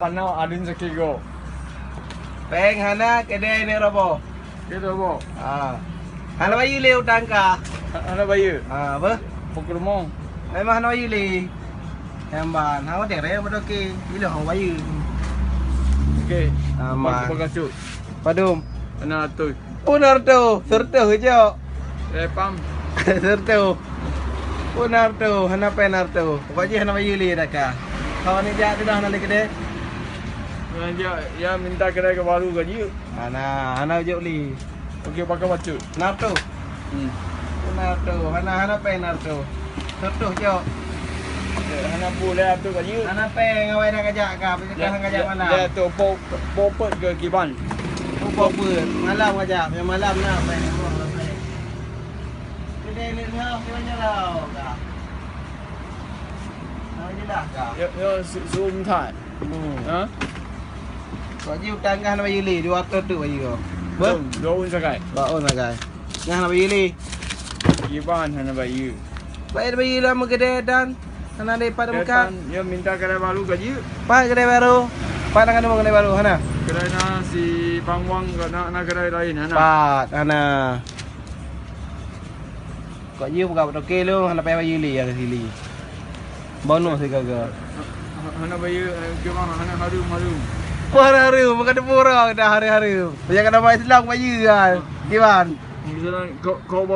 Ano adin sekigo. Peng hana kedai ni robo. Gitu bo. Hana bayu le utang ka. Ano bayu? Apa? Pukul mo. Memang hana bayu le. Hamban, hana dek re bodo ke. Bila hana bayu. Okay. Aman. Pagacu. Padum. Ano tu? Punar tu, serta je. Lepam. Serta. Punar tu, hana penar tu. Pokoknya hana bayu le dah ka. Kau ni jak tu dah hana le kedai. Ya minta kedai ke baru gaji. Hana ujuk li. Okey pakai bacu. Nar tu. Punar tu, hana penar tu. Serta je. Hana boleh tu gaji. Hana peng awak dah kajak ka, bisa kajak malam. Ya tu popet ke kiban. Buat apa? Malam kajak, yang malam nak peng. Kedai ni ngau di mana lau ka? Nak je dah ka. Ya zoom thai. Ha? Kau ji utang kan bayi li, 200 tu bayi kau. Ber? Daun sakai. Baon lah kai. Ngah bayi li. Kiban hana bayu. Baik bayi lama kedai dan hana daripada muka. Ya minta kedai baru gaji. Pak kedai baru. Pak nak kedai baru hana. Kedai nasi pangwang ke nak kedai lain hana. Pak hana. Kau ji buka betul ke lu hana payah bayi li ya ke sini. Bonus sih kagak. Hana bayu gimana hana harum. Hari-hari, bukan ada pura dah hari-hari. Jangan ada main selang bayi kan. Gimana? Misalnya kau